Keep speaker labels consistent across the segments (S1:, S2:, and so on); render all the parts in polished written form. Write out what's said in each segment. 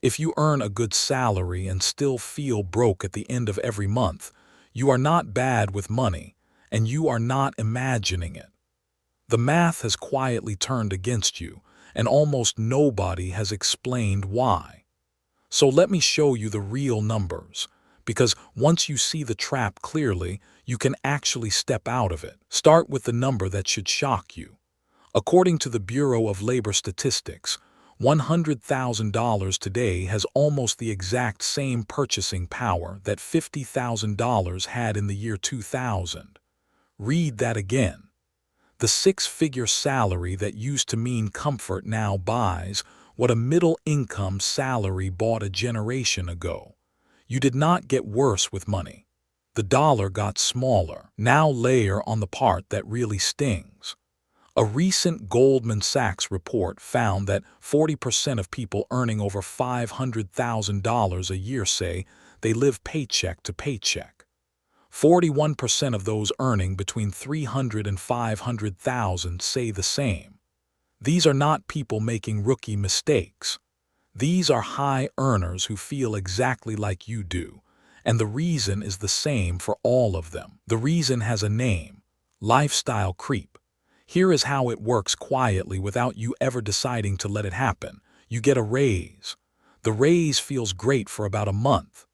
S1: If you earn a good salary and still feel broke at the end of every month, you are not bad with money, and you are not imagining it. The math has quietly turned against you, and almost nobody has explained why. So let me show you the real numbers, because once you see the trap clearly, you can actually step out of it. Start with the number that should shock you. According to the Bureau of Labor Statistics, $100,000 today has almost the exact same purchasing power that $50,000 had in the year 2000. Read that again. The six-figure salary that used to mean comfort now buys what a middle-income salary bought a generation ago. You did not get worse with money. The dollar got smaller. Now layer on the part that really stings. A recent Goldman Sachs report found that 40% of people earning over $500,000 a year say they live paycheck to paycheck. 41% of those earning between $300,000 and $500,000 say the same. These are not people making rookie mistakes. These are high earners who feel exactly like you do, and the reason is the same for all of them. The reason has a name: lifestyle creep. Here is how it works quietly without you ever deciding to let it happen. You get a raise. The raise feels great for about a month.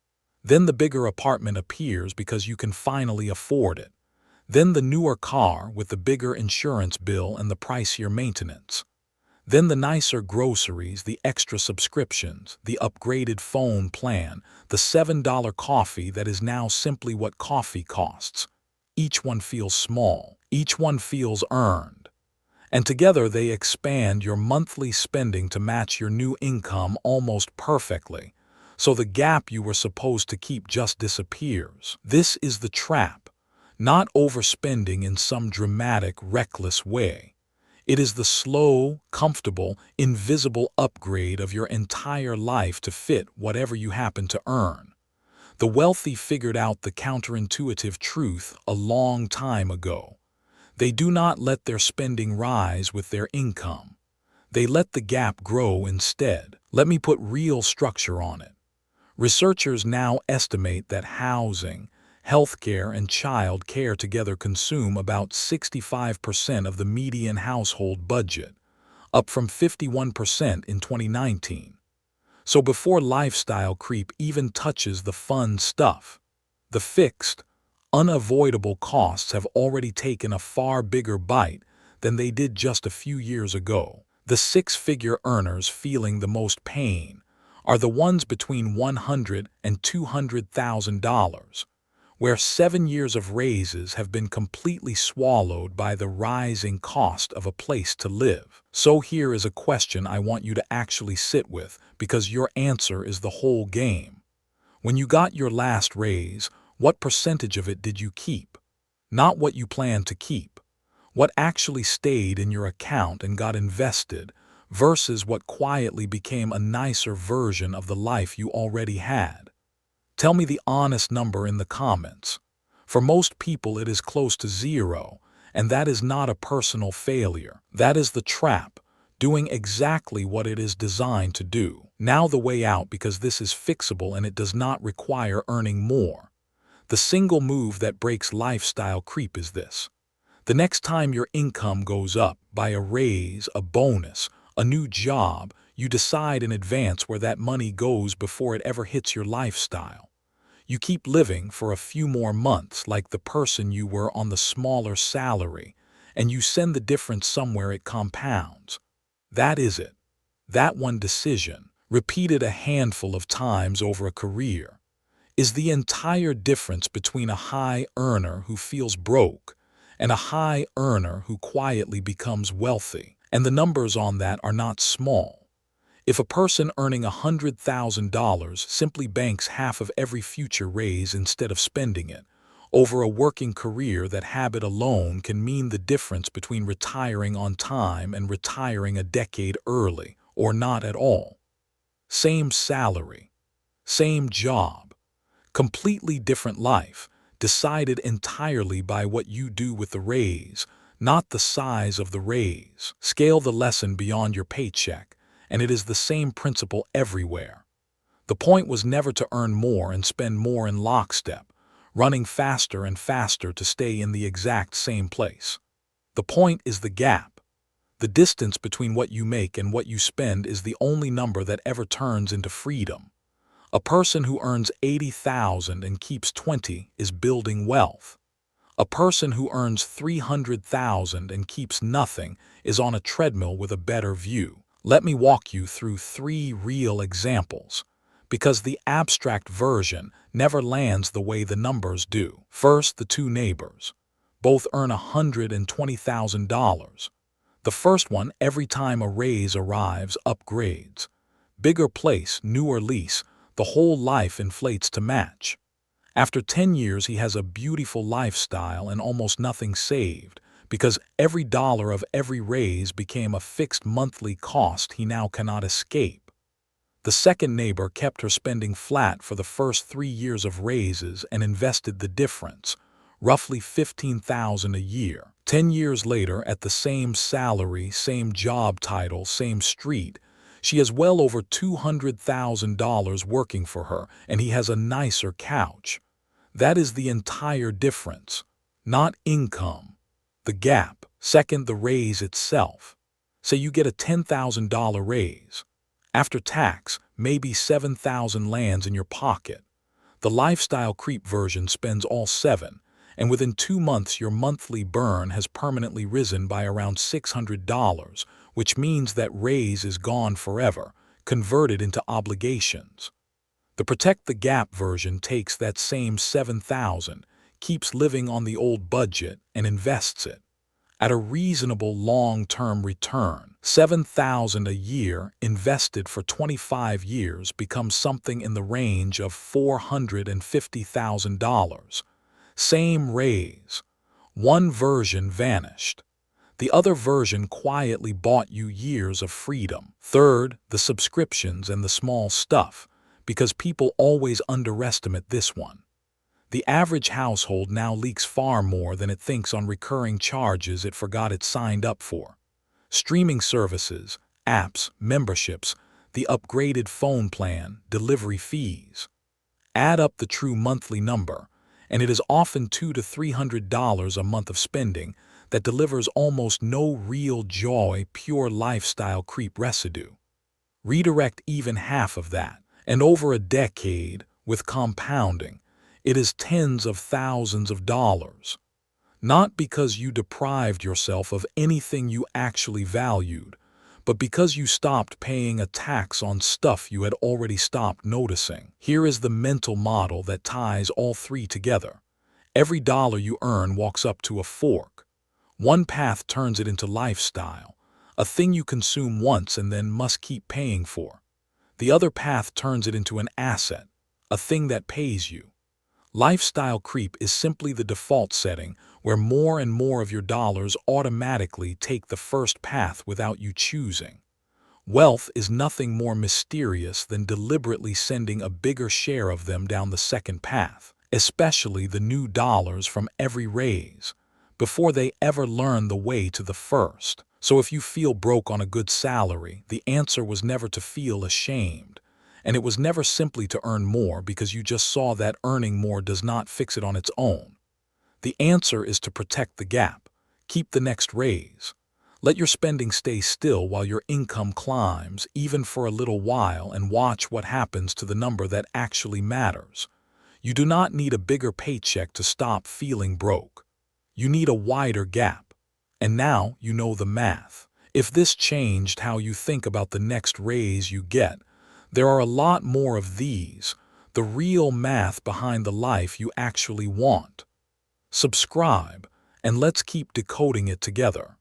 S1: Then the bigger apartment appears because you can finally afford it. Then the newer car with the bigger insurance bill and the pricier maintenance. Then the nicer groceries, the extra subscriptions, the upgraded phone plan, the $7 coffee that is now simply what coffee costs. Each one feels small. Each one feels earned. And together they expand your monthly spending to match your new income almost perfectly. So the gap you were supposed to keep just disappears. This is the trap. Not overspending in some dramatic, reckless way. It is the slow, comfortable, invisible upgrade of your entire life to fit whatever you happen to earn. The wealthy figured out the counterintuitive truth a long time ago. They do not let their spending rise with their income. They let the gap grow instead. Let me put real structure on it. Researchers now estimate that housing, healthcare, and child care together consume about 65% of the median household budget, up from 51% in 2019. So before lifestyle creep even touches the fun stuff, the fixed, unavoidable costs have already taken a far bigger bite than they did just a few years ago. The six-figure earners feeling the most pain are the ones between $100,000 and $200,000, where 7 years of raises have been completely swallowed by the rising cost of a place to live. So here is a question I want you to actually sit with, because your answer is the whole game. When you got your last raise, what percentage of it did you keep? Not what you planned to keep. What actually stayed in your account and got invested, versus what quietly became a nicer version of the life you already had. Tell me the honest number in the comments. For most people it is close to zero, and that is not a personal failure. That is the trap, doing exactly what it is designed to do. Now the way out, because this is fixable and it does not require earning more. The single move that breaks lifestyle creep is this. The next time your income goes up by a raise, a bonus, a new job, you decide in advance where that money goes before it ever hits your lifestyle. You keep living for a few more months like the person you were on the smaller salary, and you send the difference somewhere it compounds. That is it. That one decision, repeated a handful of times over a career, is the entire difference between a high earner who feels broke and a high earner who quietly becomes wealthy. And the numbers on that are not small. If a person earning $100,000 simply banks half of every future raise instead of spending it, over a working career, that habit alone can mean the difference between retiring on time and retiring a decade early, or not at all. Same salary, same job, completely different life, decided entirely by what you do with the raise, not the size of the raise. Scale the lesson beyond your paycheck, and it is the same principle everywhere. The point was never to earn more and spend more in lockstep, running faster and faster to stay in the exact same place. The point is the gap. The distance between what you make and what you spend is the only number that ever turns into freedom. A person who earns 80,000 and keeps 20 is building wealth. A person who earns 300,000 and keeps nothing is on a treadmill with a better view. Let me walk you through 3 real examples, because the abstract version never lands the way the numbers do. First, the 2 neighbors. Both earn $120,000. The first one, every time a raise arrives, upgrades. Bigger place, newer lease, the whole life inflates to match. After 10 years, he has a beautiful lifestyle and almost nothing saved, because every dollar of every raise became a fixed monthly cost he now cannot escape. The second neighbor kept her spending flat for the first 3 years of raises and invested the difference, roughly $15,000 a year. 10 years later, at the same salary, same job title, same street, she has well over $200,000 working for her, and he has a nicer couch. That is the entire difference, not income. The gap. Second, the raise itself. Say you get a $10,000 raise. After tax, maybe $7,000 lands in your pocket. The lifestyle creep version spends all 7, and within 2 months your monthly burn has permanently risen by around $600, which means that raise is gone forever, converted into obligations. The Protect the Gap version takes that same 7,000, keeps living on the old budget, and invests it. At a reasonable long-term return, $7,000 a year invested for 25 years becomes something in the range of $450,000. Same raise. One version vanished. The other version quietly bought you years of freedom. Third, the subscriptions and the small stuff, because people always underestimate this one. The average household now leaks far more than it thinks on recurring charges it forgot it signed up for. Streaming services, apps, memberships, the upgraded phone plan, delivery fees. Add up the true monthly number, and it is often $200 to $300 a month of spending that delivers almost no real joy, pure lifestyle creep residue. Redirect even half of that, and over a decade, with compounding, it is tens of thousands of dollars. Not because you deprived yourself of anything you actually valued, but because you stopped paying a tax on stuff you had already stopped noticing. Here is the mental model that ties all 3 together. Every dollar you earn walks up to a fork. One path turns it into lifestyle, a thing you consume once and then must keep paying for. The other path turns it into an asset, a thing that pays you. Lifestyle creep is simply the default setting where more and more of your dollars automatically take the first path without you choosing. Wealth is nothing more mysterious than deliberately sending a bigger share of them down the second path, especially the new dollars from every raise, before they ever learn the way to the first. So if you feel broke on a good salary, the answer was never to feel ashamed. And it was never simply to earn more because you just saw that earning more does not fix it on its own. The answer is to protect the gap. Keep the next raise. Let your spending stay still while your income climbs, even for a little while, and watch what happens to the number that actually matters. You do not need a bigger paycheck to stop feeling broke. You need a wider gap. And now you know the math. If this changed how you think about the next raise you get, there are a lot more of these, the real math behind the life you actually want. Subscribe, and let's keep decoding it together.